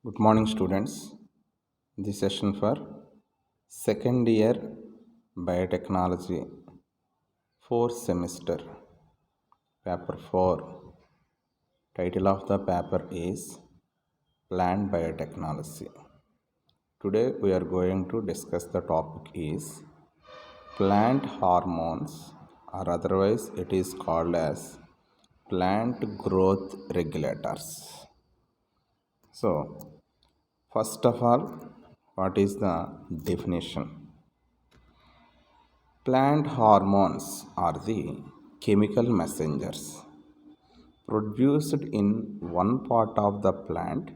Good morning, students. This session for second year Biotechnology, fourth semester, paper 4. Title of the paper is Plant Biotechnology. Today we are going to discuss the topic is plant hormones, or otherwise it is called as plant growth regulators. So, first of all, what is the definition? Plant hormones are the chemical messengers produced in one part of the plant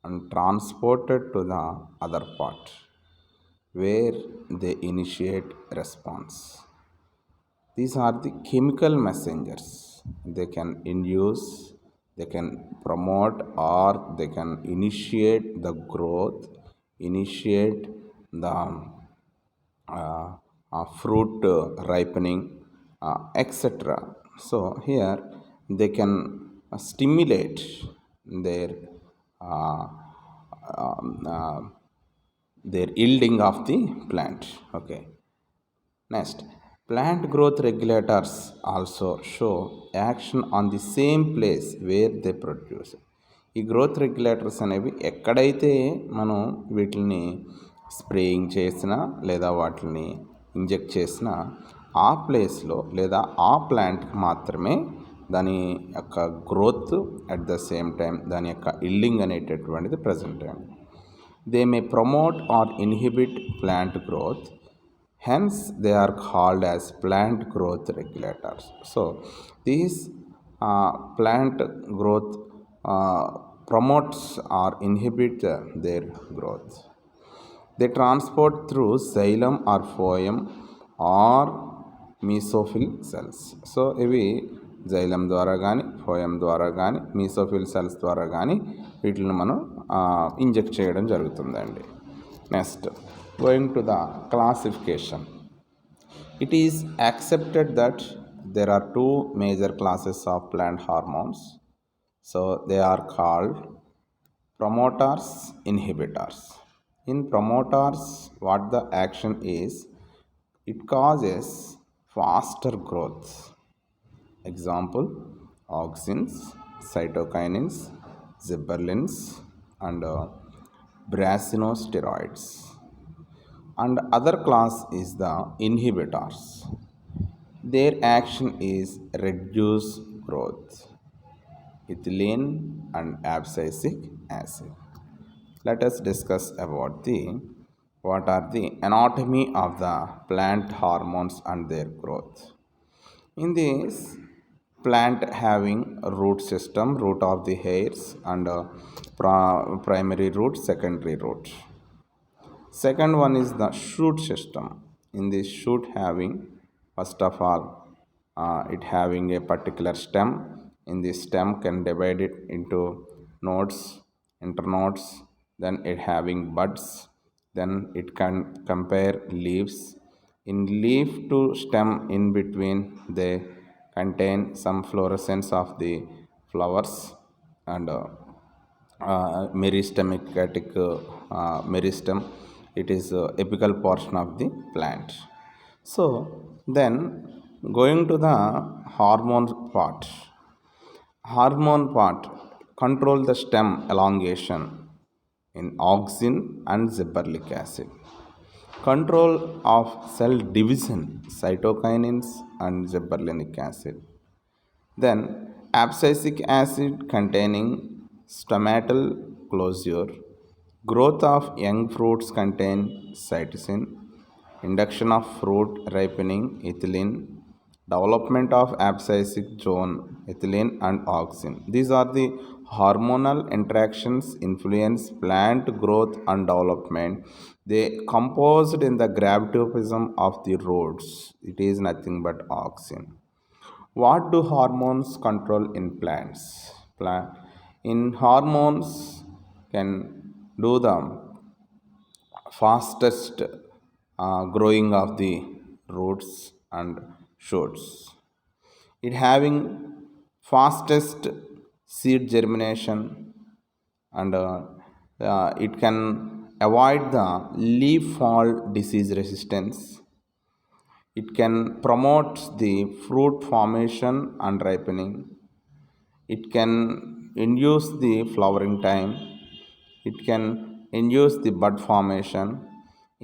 and transported to the other part where they initiate response. These are the chemical messengers. They can induce, they can promote, or they can initiate the growth, initiate the fruit ripening, etc. So here they can stimulate their uh, um, uh, their yielding of the plant. Okay. Next, plant growth regulators also show action on the same place where they produce. ఈ growth regulators అనేవి ఎక్కడైతే మనం వీటిని spraying చేసినా లేదా వాటిని inject చేసినా ఆ ప్లేస్లో లేదా ఆ ప్లాంట్కి మాత్రమే దాని యొక్క growth at the same time దాని యొక్క ఇల్డింగ్ అనేటటువంటిది ప్రజెంట్ అయ్యింది. They may promote or inhibit plant growth. Hence, they are called as plant growth regulators. So, these plant growth promotes or inhibit their growth. They transport through xylem or phloem or mesophil cells. So, ఇవి xylem ద్వారా కానీ ఫోయం ద్వారా కానీ mesophyll cells ద్వారా కానీ వీటిని మనం inject చేయడం జరుగుతుందండి. Next, going to the classification. It is accepted that there are two major classes of plant hormones. So they are called promoters, inhibitors. In promoters, what the action is, it causes faster growth. Example, auxins, cytokinins, gibberellins, and brasinosteroids. And other class is the inhibitors. Their action is reduce growth, ethylene and abscisic acid. Let us discuss about the what are the anatomy of the plant hormones and their growth. In this plant having root system, root of the hairs, and primary root, secondary root. Second one is the shoot system. In this shoot having, first of all, it having a particular stem. In this stem can divide it into nodes, internodes. Then it having buds. Then it can compare leaves. In leaf to stem in between, they contain some fluorescence of the flowers and meristematic meristem. It is apical portion of the plant. So then going to the hormone part. Hormone part control the stem elongation in auxin and gibberellic acid. Control of cell division, cytokinins and gibberellinic acid. Then abscisic acid containing stomatal closure. Growth of young fruits contain cytosine. Induction of fruit ripening, ethylene. Development of abscisic zone, ethylene and auxin. These are the hormonal interactions influence plant growth and development. They composed in the gravitopism of the roots. It is nothing but auxin. What do hormones control in plants? In hormones can do the fastest growing of the roots and shoots. It having fastest seed germination and It can avoid the leaf fall disease resistance. It can promote the fruit formation and ripening. It can induce the flowering time. It can induce the bud formation.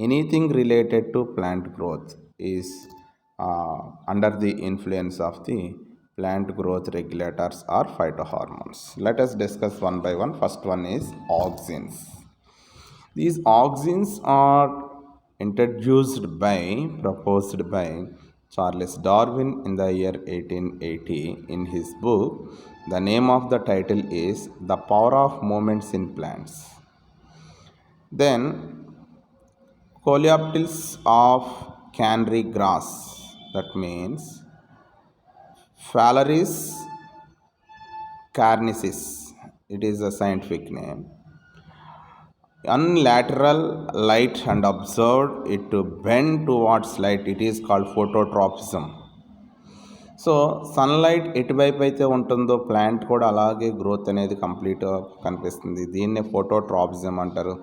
Anything related to plant growth is under the influence of the plant growth regulators or phytohormones. Let us discuss one by one. First one is auxins. These auxins are proposed by Charles Darwin in the year 1880 in his book. The name of the title is The Power of Movements in Plants. Then, coleoptiles of Canary grass, that means Phalaris carnicis, it is a scientific name. Unilateral light and observed it to bend towards light, it is called phototropism. So sunlight ఎటువైపు అయితే ఉంటుందో plant కూడా అలాగే growth అనేది కంప్లీట్గా కనిపిస్తుంది. దీన్నే phototropism అంటారు.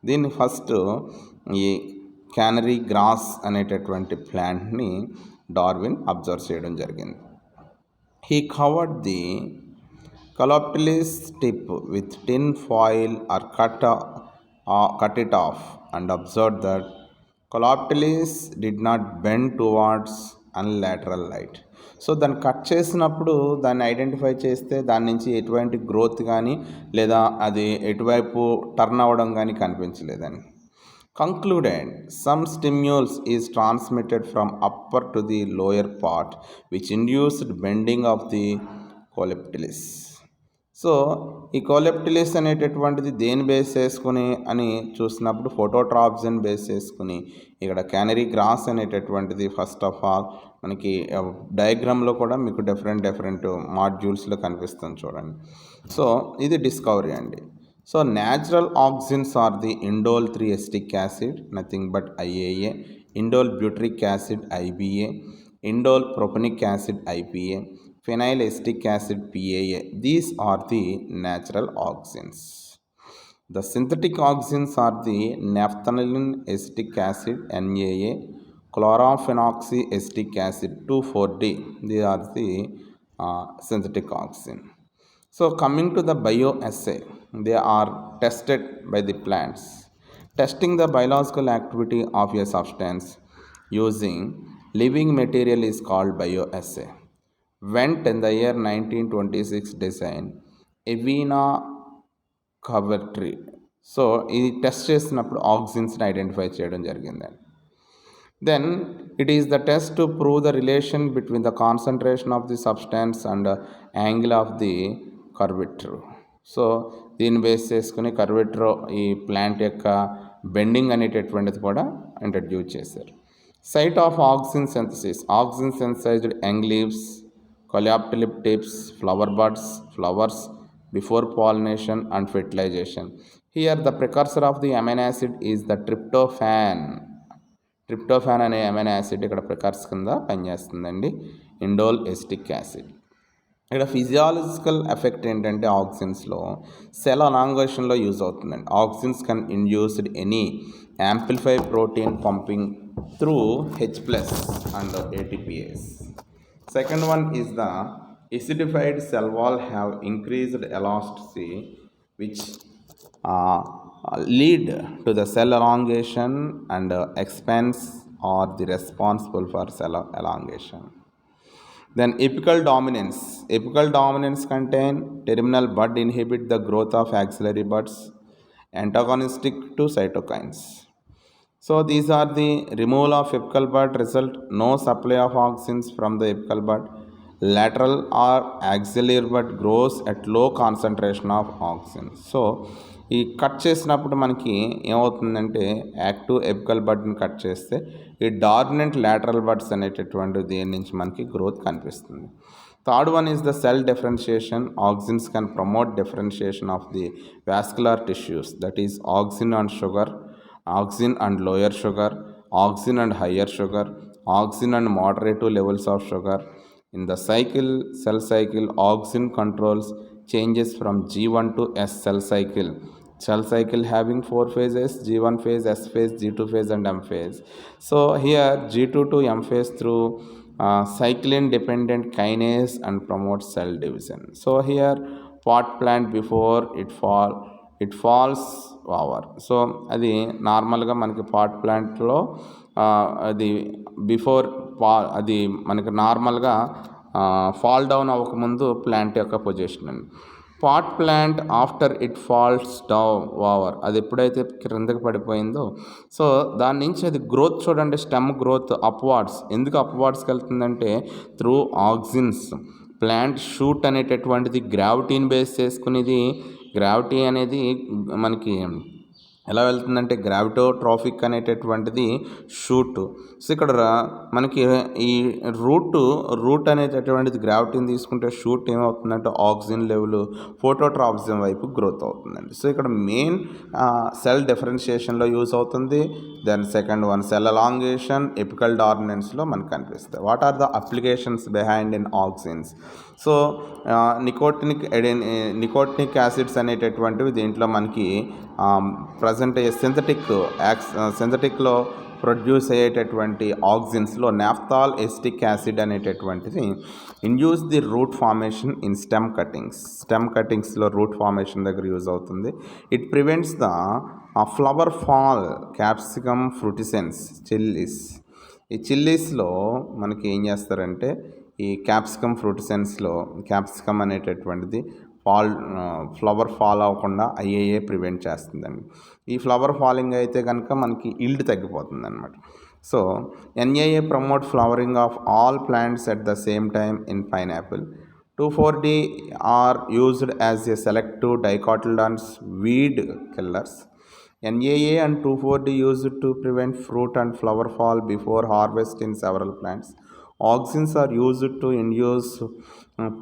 దీన్ని ఫస్ట్ ఈ క్యానరీ గ్రాస్ అనేటటువంటి ప్లాంట్ని డార్విన్ అబ్జర్వ్ చేయడం జరిగింది. He covered the coloptilis tip with tin foil or cut it off and observed that coloptilis did not bend towards unilateral light. So దాన్ని కట్ చేసినప్పుడు దాన్ని ఐడెంటిఫై చేస్తే దాని నుంచి ఎటువంటి గ్రోత్ కానీ లేదా అది ఎటువైపు టర్న్ అవ్వడం కానీ కనిపించలేదని. Concluded, some stimulus is transmitted from upper to the lower part which induced bending of the coleoptilis. So ఈ కోలెప్టిలిస్ అనేటటువంటిది దేని బేస్ చేసుకుని అని చూసినప్పుడు ఫోటోట్రాప్సిన్ బేస్ చేసుకుని ఇక్కడ క్యానరీ గ్రాస్ అనేటటువంటిది ఫస్ట్ ఆఫ్ ఆల్ మనకి డయాగ్రామ్లో కూడా మీకు డిఫరెంట్ మాడ్యూల్స్లో కనిపిస్తుంది చూడండి. సో ఇది డిస్కవరీ అండి. So natural auxins are the indole 3 acetic acid, nothing but IAA, indole butyric acid IBA, indole propanic acid IPA, phenyl acetic acid PAA. These are the natural auxins. The synthetic auxins are the naphthalene acetic acid NAA, chlorophenoxy acetic acid 2,4-D. These are the synthetic auxin. So coming to the bioassay, they are tested by the plants. Testing the biological activity of a substance using living material is called bioassay. Went in the year 1926 design Evina Covertree. So ఇది test చేసినప్పుడు ఆక్సిన్స్ని identify చేయడం జరిగిందండి. Then it is the test to prove the relation between the concentration of the substance and angle of the curvature. So దీన్ని base చేసుకుని కర్వేటర్ ఈ plant యొక్క bending అనేటటువంటిది కూడా ఇంట్రడ్యూస్ చేశారు. Site of auxin synthesis, auxin synthesised young leaves, coleoptile tips, flower buds, flowers before pollination and fertilization. Here the precursor of the amino acid is the tryptophan. Tryptophan అనే amino acid ఇక్కడ ప్రికర్స్ కింద పనిచేస్తుందండి, indole acetic acid. ఇక్కడ physiological effect ఏంటంటే ఆక్సిన్స్లో cell అలాంగేషన్లో use అవుతుందండి. Auxins can induced any amplify protein pumping through H+ and ATPase. Second one is the acidified cell wall have increased elasticity which lead to the cell elongation and expanse are the responsible for cell elongation. Then apical dominance. Apical dominance contain terminal bud inhibit the growth of axillary buds, antagonistic to cytokines. So these are the removal of apical bud result no supply of auxins from the apical bud. Lateral or axillary bud grows at low concentration of auxins. So ఈ cut చేసినప్పుడు మనకి ఏమవుతుందంటే active apical బడ్ని cut చేస్తే ఈ డార్మినెంట్ lateral buds అనేటటువంటి దేని నుంచి మనకి గ్రోత్ కనిపిస్తుంది. Third one is the cell differentiation. Auxins can promote differentiation of the vascular tissues, that is auxin and sugar, auxin and lower sugar, auxin and higher sugar, auxin and moderate levels of sugar. In the cell cycle, auxin controls changes from G1 to S cell cycle cell cycle having four phases: G1 phase, S phase, G2 phase, and M phase. So here G2 to M phase through cyclin dependent kinase and promotes cell division. So here pot plant before it falls over. So అది నార్మల్గా మనకి pot ప్లాంట్లో అది before అది మనకి నార్మల్గా fall down అవ్వకముందు plant యొక్క పొజిషన్ అండి. Pot plant after it falls down over, అది ఎప్పుడైతే క్రిందకి పడిపోయిందో సో దాని నుంచి అది గ్రోత్ చూడండి, స్టెమ్ గ్రోత్ అప్వార్డ్స్. ఎందుకు అప్వార్డ్స్కి వెళ్తుందంటే త్రూ ఆక్సిన్స్. ప్లాంట్ షూట్ అనేటటువంటిది గ్రావిటీని బేస్ చేసుకునేది. గ్రావిటీ అనేది మనకి ఎలా వెళ్తుందంటే గ్రావిటోట్రాఫిక్ అనేటటువంటిది షూట్. సో ఇక్కడ మనకి ఈ రూట్ అనేటటువంటిది గ్రావిటీని తీసుకుంటే షూట్ ఏమవుతుందంటే ఆక్సిజన్ లెవెల్ ఫోటోట్రాపిజం వైపు గ్రోత్ అవుతుందండి. సో ఇక్కడ మెయిన్ సెల్ డిఫరెన్షియేషన్లో యూజ్ అవుతుంది. Then second one cell elongation, apical డామినెన్స్లో మనకు కనిపిస్తాయి. What are the applications behind in auxins? So nicotinic acids అనేటటువంటివి దీంట్లో మనకి ప్రజెంట్ సింథటిక్లో ప్రొడ్యూస్ అయ్యేటటువంటి ఆక్సిన్స్లో నాఫ్థాల్ ఎస్టిక్ యాసిడ్ అనేటటువంటిది induce the root formation in stem కటింగ్స్లో రూట్ ఫార్మేషన్ దగ్గర యూజ్ అవుతుంది. It prevents the flower fall capsicum frutescens chillies. ఈ చిల్లీస్లో మనకి ఏం చేస్తారంటే ఈ క్యాప్సికమ్ ఫ్రూటిసెన్స్లో క్యాప్సికమ్ అనేటటువంటిది ఫ్లవర్ ఫాల్ అవ్వకుండా ఐఏఏ ప్రివెంట్ చేస్తుందండి. ఈ ఫ్లవర్ ఫాలింగ్ అయితే కనుక మనకి ఈల్డ్ తగ్గిపోతుంది అనమాట. So NAA promote flowering of all plants at the same time in pineapple. 2,4-D are used as a selective dicotyledons weed killers. NAA and 2,4-D used to prevent fruit and flower fall before harvest in several plants. Auxins are used to induce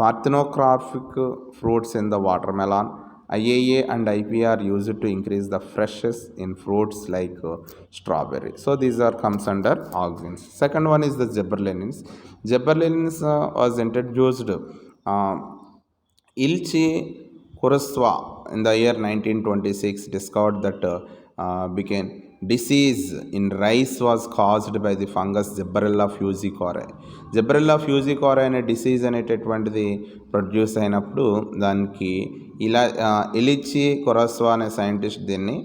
parthenographic fruits in the watermelon. IAA and IP are used to increase the freshness in fruits like strawberry. So these are comes under auxins. Second one is the gibberellins. Gibberellins was introduced Ilchi Kurosawa in the year 1926 discovered that became disease in rice was caused by the fungus Gibberella fusicorae. Gibberella fusicorae అనే disease అనేటటువంటిది produce అయినప్పుడు దానికి Eiichi Kurosawa అనే scientist దీన్ని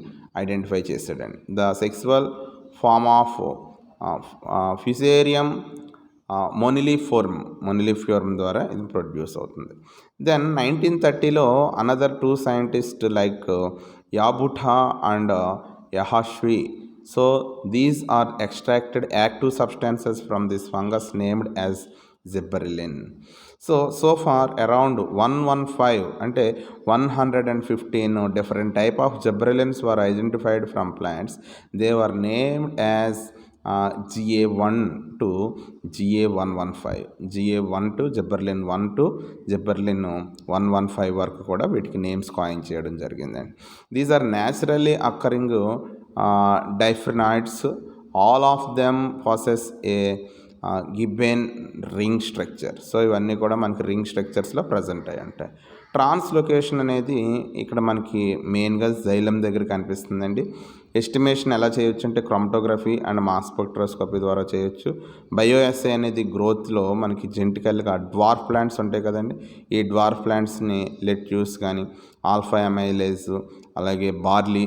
identify చేశాడండి. The sexual form of fusarium moniliforme ద్వారా ఇది produce అవుతుంది. దెన్ 1930లో another two scientist like Yabuta and Hayashi. So these are extracted active substances from this fungus named as gibberellin. So far around 115 అంటే 115 different type of gibberellins were identified from plants. They were named as GA1 to GA115, GA1 to జిబ్బెరెలిన్ 1 to gibberellin 115 వరకు కూడా వీటికి names coin చేయడం జరిగిందండి. These are naturally occurring diterpenoids. All of them passes a gibbane ring structure. So ఇవన్నీ కూడా మనకి ring స్ట్రక్చర్స్లో present అయ్యి ఉంటాయి. ట్రాన్స్లోకేషన్ అనేది ఇక్కడ మనకి మెయిన్గా జైలం దగ్గర కనిపిస్తుందండి. ఎస్టిమేషన్ ఎలా చేయొచ్చు అంటే క్రోమటోగ్రఫీ అండ్ మాస్ స్పెక్ట్రోస్కోపీ ద్వారా చేయొచ్చు. బయోఎస్ఏ అనేది గ్రోత్లో మనకి జెనెటికల్గా డ్వార్ఫ్ ప్లాంట్స్ ఉంటాయి కదండి. ఈ డ్వార్ఫ్ ప్లాంట్స్ని లెట్యూస్ కానీ ఆల్ఫా ఎమైలేజ్ అలాగే బార్లీ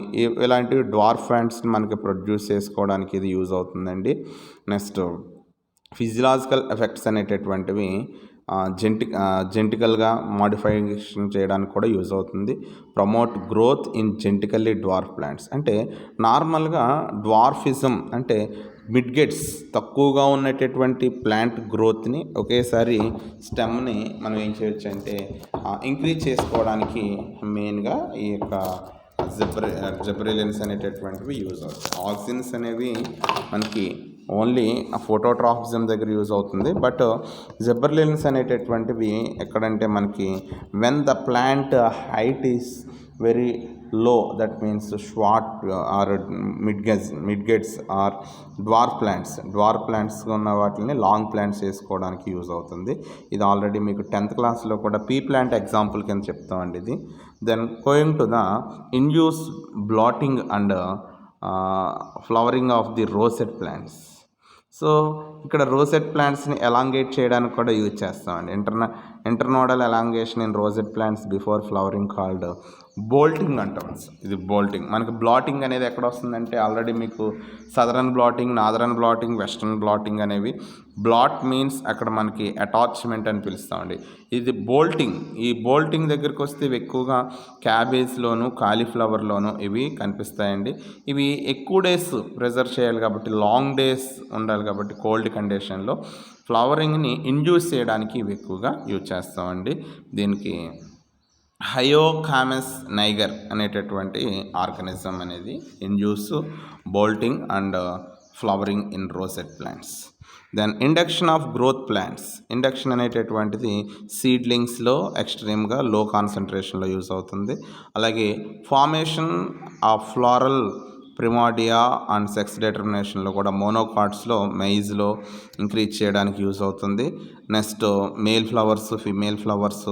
ఇలాంటివి డ్వార్ఫ్ ప్లాంట్స్ని మనకి ప్రొడ్యూస్ చేసుకోవడానికి ఇది యూజ్ అవుతుందండి. నెక్స్ట్ ఫిజియలాజికల్ ఎఫెక్ట్స్ అనేటటువంటివి జెనెటికల్గా మాడిఫికేషన్ చేయడానికి కూడా యూజ్ అవుతుంది. Promote growth in genetically dwarf plants అంటే నార్మల్గా డ్వార్ఫిజం అంటే మిడ్గెట్స్ తక్కువగా ఉన్నటువంటి ప్లాంట్ గ్రోత్ని ఒకేసారి స్టెమ్ని మనం ఏం చేయొచ్చు అంటే ఇంక్రీజ్ చేసుకోవడానికి మెయిన్గా ఈ యొక్క జిబ్బెరెలిన్స్ అనేటటువంటివి యూజ్ అవుతాయి. ఆక్సిన్స్ అనేవి మనకి ఓన్లీ ఫోటోట్రాపిజం దగ్గర యూజ్ అవుతుంది. బట్ జిబ్బెరెలిన్స్ అనేటటువంటివి ఎక్కడంటే మనకి when the plant height is very low, that means short or midgets or dwarf plants ఉన్న వాటిని లాంగ్ ప్లాంట్స్ చేసుకోవడానికి యూజ్ అవుతుంది. ఇది ఆల్రెడీ మీకు 10th క్లాస్లో కూడా పీ ప్లాంట్ ఎగ్జాంపుల్ కింద చెప్తామండి ఇది. Then going to the induce blotting and flowering of the rosette plants. So ఇక్కడ రోసెట్ ప్లాంట్స్ని ఎలాంగేట్ చేయడానికి కూడా యూజ్ చేస్తామండి. Internodal elongation in rosette plants before flowering called bolting అంటాం. ఇది బోల్టింగ్. మనకి బ్లాటింగ్ అనేది ఎక్కడ వస్తుందంటే ఆల్రెడీ మీకు southern blotting, northern blotting, western blotting అనేవి. బ్లాట్ మీన్స్ అక్కడ మనకి అటాచ్మెంట్ అని పిలుస్తామండి. ఇది బోల్టింగ్. ఈ బోల్టింగ్ దగ్గరికి వస్తే ఇవి ఎక్కువగా క్యాబేజ్లోను, కాలీఫ్లవర్లోను ఇవి కనిపిస్తాయండి. ఇవి ఎక్కువ డేస్ ప్రిజర్వ్ చేయాలి కాబట్టి, లాంగ్ డేస్ ఉండాలి కాబట్టి కోల్డ్ కండిషన్లో ఫ్లవరింగ్ని ఇండ్యూస్ చేయడానికి ఇవి ఎక్కువగా యూజ్ చేస్తామండి. దీనికి హయోకామెస్ నైగర్ అనేటటువంటి ఆర్గానిజం అనేది induce bolting and flowering in rosette plants. Then induction of growth plants. Induction అనేటటువంటిది సీడ్లింగ్స్లో ఎక్స్ట్రీమ్గా లో కాన్సన్ట్రేషన్లో యూజ్ అవుతుంది. అలాగే formation of floral primordia and sex డిటర్మినేషన్లో కూడా మోనోకాట్స్లో మెయిజ్లో ఇంక్రీజ్ చేయడానికి యూజ్ అవుతుంది. Next male flowers, female flowers,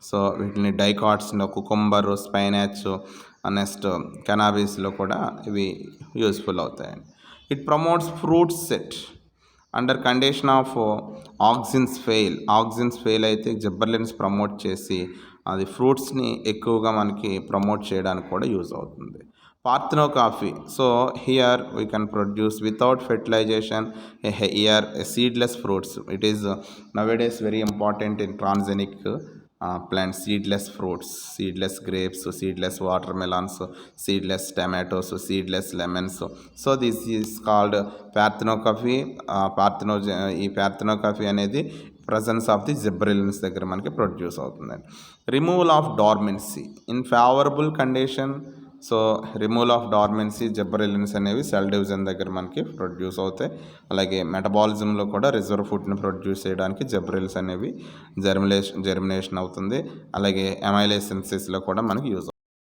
so వీటిని డైకాట్స్లో కుకుంబర్, స్పైనాచ్, నెక్స్ట్ కెనాబీస్లో కూడా ఇవి యూస్ఫుల్ అవుతాయండి. It promotes fruit set under condition of auxins fail అయితే జిబ్బర్లిన్స్ ప్రమోట్ చేసి అది ఫ్రూట్స్ని ఎక్కువగా మనకి ప్రమోట్ చేయడానికి కూడా యూజ్ అవుతుంది. Parthenocopy. So here we can produce without fertilization a seedless fruits. It is nowadays very important in transgenic plants, seedless fruits, seedless grapes, seedless watermelons, seedless tomatoes, seedless lemons. So this is called parthenocopy. ఈ parthenocopy అనేది presence of the gibberellins దగ్గర మనకి produce అవుతుందండి. Removal of dormancy in favourable condition. So removal of dormancy, జిబ్బరెలిన్స్ అనేవి cell division దగ్గర మనకి produce అవుతాయి. అలాగే మెటబాలిజంలో కూడా రిజర్వ్ ఫుడ్ని ప్రొడ్యూస్ చేయడానికి జిబ్బరెల్స్ అనేవి జెర్మినేషన్ అవుతుంది. అలాగే ఎమైలేసిన్సిస్లో కూడా మనకి యూజ్ అవుతుంది.